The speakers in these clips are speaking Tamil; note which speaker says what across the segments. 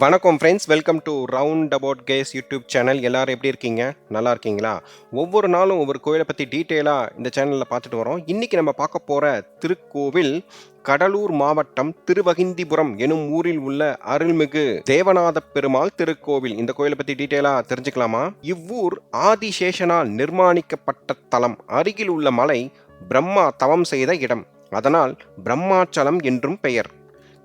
Speaker 1: வணக்கம் friends, welcome to round about case YouTube channel. எல்லாரும் எப்படி இருக்கீங்க? நல்லா இருக்கீங்களா? ஒவ்வொரு நாளும் ஒவ்வொரு கோயிலை பற்றி டீட்டெயிலாக இந்த சேனலில் பார்த்துட்டு வரோம். இன்னைக்கு நம்ம பார்க்க போகிற திருக்கோவில் கடலூர் மாவட்டம் திருவகிந்திபுரம் எனும் ஊரில் உள்ள அருள்மிகு தேவநாத பெருமாள் திருக்கோவில். இந்த கோயிலை பற்றி டீட்டெயிலாக தெரிஞ்சுக்கலாமா? இவ்வூர் ஆதிசேஷனால் நிர்மாணிக்கப்பட்ட தலம். அருகில் உள்ள மலை பிரம்மா தவம் செய்த இடம். அதனால் பிரம்மாச்சலம் என்றும் பெயர்.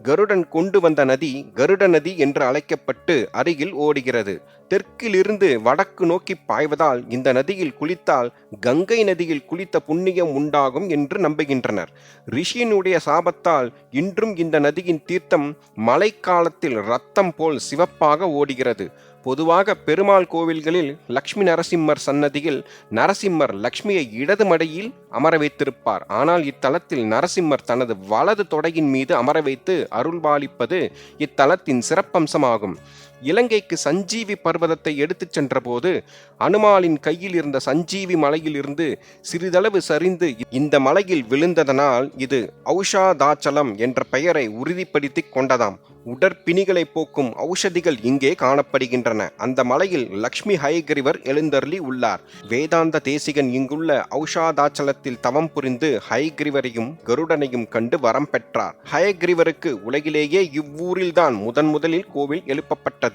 Speaker 1: கருடன் கொண்டு வந்த நதி கருட நதி என்று அழைக்கப்பட்டு அருகில் ஓடுகிறது. தெற்கிலிருந்து வடக்கு நோக்கி பாய்வதால் இந்த நதியில் குளித்தால் கங்கை நதியில் குளித்த புண்ணியம் உண்டாகும் என்று நம்புகின்றனர். ரிஷியினுடைய சாபத்தால் இன்றும் இந்த நதியின் தீர்த்தம் மழைக்காலத்தில் இரத்தம் போல் சிவப்பாக ஓடுகிறது. பொதுவாக பெருமாள் கோவில்களில் லக்ஷ்மி நரசிம்மர் சன்னதியில் நரசிம்மர் லக்ஷ்மியை இடது மடையில் அமர வைத்திருப்பார். ஆனால் இத்தலத்தில் நரசிம்மர் தனது வலது தொடையின் மீது அமர வைத்து அருள்பாலிப்பது இத்தலத்தின் சிறப்பம்சமாகும். இலங்கைக்கு சஞ்சீவி பர்வதத்தை எடுத்துச் சென்ற போது அனுமாலின் கையில் இருந்த சஞ்சீவி மலையில் இருந்து சிறிதளவு சரிந்து இந்த மலையில் விழுந்ததனால் இது ஔஷாதாச்சலம் என்ற பெயரை உறுதிப்படுத்தி கொண்டதாம். உடற்பிணிகளை போக்கும் ஔஷதிகள் இங்கே காணப்படுகின்றன. அந்த மலையில் லக்ஷ்மி ஹயக்ரிவர் எழுந்தருளி உள்ளார். வேதாந்த தேசிகன் இங்குள்ள ஔஷாதாச்சலத்தில் தவம் புரிந்து ஹயக்ரிவரையும் கருடனையும் கண்டு வரம் பெற்றார். ஹயக்ரிவருக்கு உலகிலேயே இவ்வூரில்தான் முதலில் கோவில் எழுப்பப்பட்டது.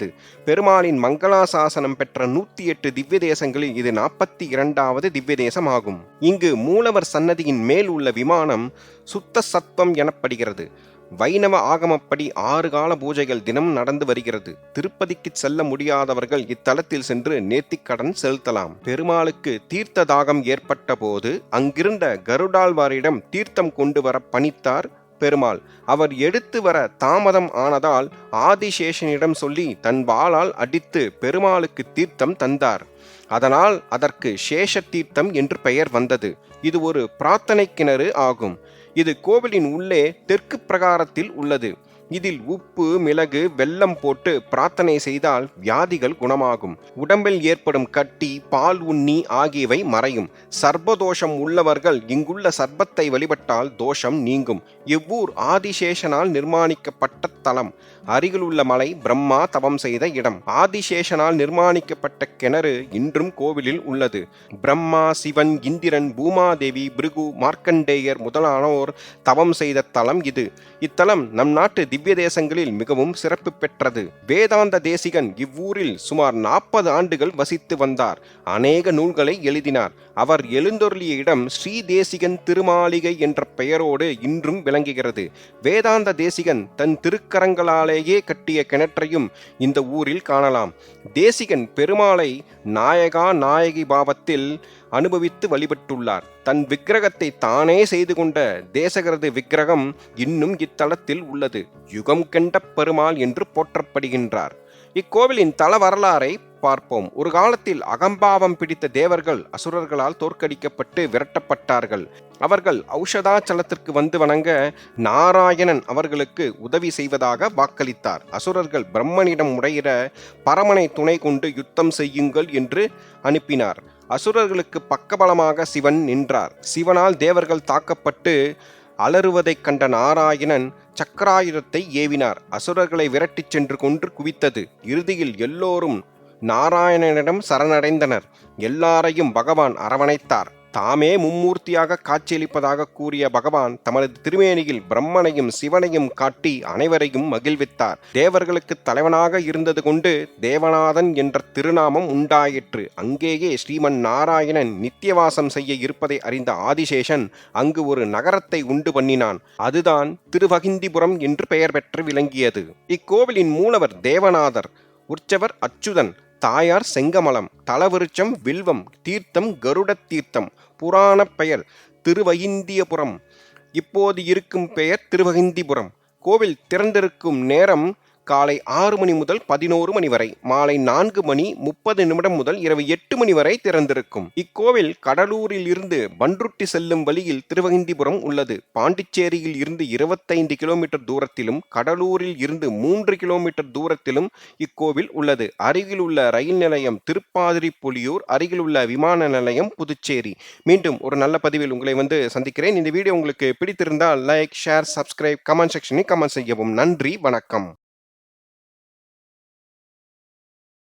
Speaker 1: பெருமாளின் மங்களாசாசனம் பெற்ற 108 திவ்ய தேசங்களில் இது 42வது திவ்ய தேசம் ஆகும். இங்கு மூலவர் சன்னதியின் மேல் உள்ள விமானம் சுத்த சத்வம் எனப்படுகிறது. வைணவ ஆகமப்படி 6 கால பூஜைகள் தினம் நடந்து வருகிறது. திருப்பதிக்கு செல்ல முடியாதவர்கள் இத்தலத்தில் சென்று நேர்த்திக்கடன் செலுத்தலாம். பெருமாளுக்கு தீர்த்த தாகம் ஏற்பட்ட போது அங்கிருந்த கருடாழ்வாரிடம் தீர்த்தம் கொண்டு வர பணித்தார் பெருமாள். அவர் எடுத்து வர தாமதம் ஆனதால் ஆதிசேஷனிடம் சொல்லி தன் வாளால் அடித்து பெருமாளுக்கு தீர்த்தம் தந்தார். அதனால் அதற்கு சேஷ தீர்த்தம் என்று பெயர் வந்தது. இது ஒரு பிரார்த்தனை கிணறு ஆகும். இது கோவிலின் உள்ளே தெற்கு பிரகாரத்தில் உள்ளது. இதில் உப்பு, மிளகு, வெல்லம் போட்டு பிரார்த்தனை செய்தால் வியாதிகள் குணமாகும். உடம்பில் ஏற்படும் கட்டி, பால் உண்ணி ஆகியவை மறையும். சர்ப்பதோஷம் உள்ளவர்கள் இங்குள்ள சர்ப்பத்தை வழிபட்டால் தோஷம் நீங்கும். இவ்வூர் ஆதிசேஷனால் நிர்மாணிக்கப்பட்ட தலம். அருகிலுள்ள மலை பிரம்மா தவம் செய்த இடம். ஆதிசேஷனால் நிர்மாணிக்கப்பட்ட கிணறு இன்றும் கோவிலில் உள்ளது. பிரம்மா, சிவன், இந்திரன், பூமாதேவி, பிருகு, மார்க்கண்டேயர் முதலானோர் தவம் செய்த தலம் இது. இத்தலம் நம் நாட்டு திவ்ய தேசங்களில் மிகவும் சிறப்பு பெற்றது. வேதாந்த தேசிகன் இவ்வூரில் சுமார் 40 ஆண்டுகள் வசித்து வந்தார். அநேக நூல்களை எழுதினார். அவர் எழுந்தொருளிய இடம் ஸ்ரீ தேசிகன் திருமாளிகை என்ற பெயரோடு இன்றும் விளங்குகிறது. வேதாந்த தேசிகன் தன் திருக்கரங்களாலேயே கட்டிய கிணற்றையும் இந்த ஊரில் காணலாம். தேசிகன் பெருமாளை நாயகா நாயகி பாவத்தில் அனுபவித்து வழிபட்டுள்ளார். தன் விக்கிரகத்தை தானே செய்து கொண்ட தேசகரது விக்கிரகம் இன்னும் இத்தலத்தில் உள்ளது. யுகம் கண்ட பெருமாள் என்று போற்றப்படுகின்றார். இக்கோவிலின் தல வரலாறை பார்ப்போம். ஒரு காலத்தில் அகம்பாவம் பிடித்த தேவர்கள் அசுரர்களால் தோற்கடிக்கப்பட்டு விரட்டப்பட்டார்கள். அவர்கள் ஔஷதாச்சலத்திற்கு வந்து வணங்க நாராயணன் அவர்களுக்கு உதவி செய்வதாக வாக்களித்தார். அசுரர்கள் பிரம்மனிடம் முறையிட பரமனை துணை கொண்டு யுத்தம் செய்யுங்கள் என்று அனுப்பினார். அசுரர்களுக்கு பக்கபலமாக சிவன் நின்றார். சிவனால் தேவர்கள் தாக்கப்பட்டு அலறுவதைக் கண்ட நாராயணன் சக்கராயுதத்தை ஏவினார். அசுரர்களை விரட்டிச் சென்று கொன்று குவித்தது. இறுதியில் எல்லோரும் நாராயணனிடம் சரணடைந்தனர். எல்லாரையும் பகவான் அரவணைத்தார். தாமே மும்மூர்த்தியாக காட்சியளிப்பதாக கூறிய பகவான் தமது திருமேனியில் பிரம்மனையும் சிவனையும் காட்டி அனைவரையும் மகிழ்வித்தார். தேவர்களுக்கு தலைவனாக இருந்தது கொண்டு தேவநாதன் என்ற திருநாமம் உண்டாயிற்று. அங்கேயே ஸ்ரீமன் நாராயணன் நித்தியவாசம் செய்ய இருப்பதை அறிந்த ஆதிசேஷன் அங்கு ஒரு நகரத்தை உண்டு பண்ணினான். அதுதான் திருவகிந்திபுரம் என்று பெயர் பெற்று விளங்கியது. இக்கோவிலின் மூலவர் தேவநாதர், உற்சவர் அச்சுதன், தாயார் செங்கமலம், தலவிருச்சம் வில்வம், தீர்த்தம் கருட தீர்த்தம். புராண பெயர் திருவகிந்தியபுரம். இப்போது இருக்கும் பெயர் திருவகிந்திபுரம். கோவில் திறந்திருக்கும் நேரம் காலை 6 மணி முதல் 11 மணி வரை, மாலை 4 மணி 30 நிமிடம் முதல் இரவு 8 மணி வரை திறந்திருக்கும். இக்கோவில் கடலூரில் இருந்து பன்ருட்டி செல்லும் வழியில் திருவகிந்திபுரம் உள்ளது. பாண்டிச்சேரியில் இருந்து 25 கிலோமீட்டர் தூரத்திலும் கடலூரில் இருந்து 3 கிலோமீட்டர் தூரத்திலும் இக்கோவில் உள்ளது. அருகில் உள்ள ரயில் நிலையம் திருப்பாதிரிப்புலியூர், அருகில் உள்ள விமான நிலையம் புதுச்சேரி. மீண்டும் ஒரு நல்ல பதிவில் உங்களை சந்திக்கிறேன். இந்த வீடியோ உங்களுக்கு பிடித்திருந்தால் லைக், ஷேர், சப்ஸ்கிரைப், கமெண்ட் செக்ஷனில் கமெண்ட் செய்யவும். நன்றி, வணக்கம்.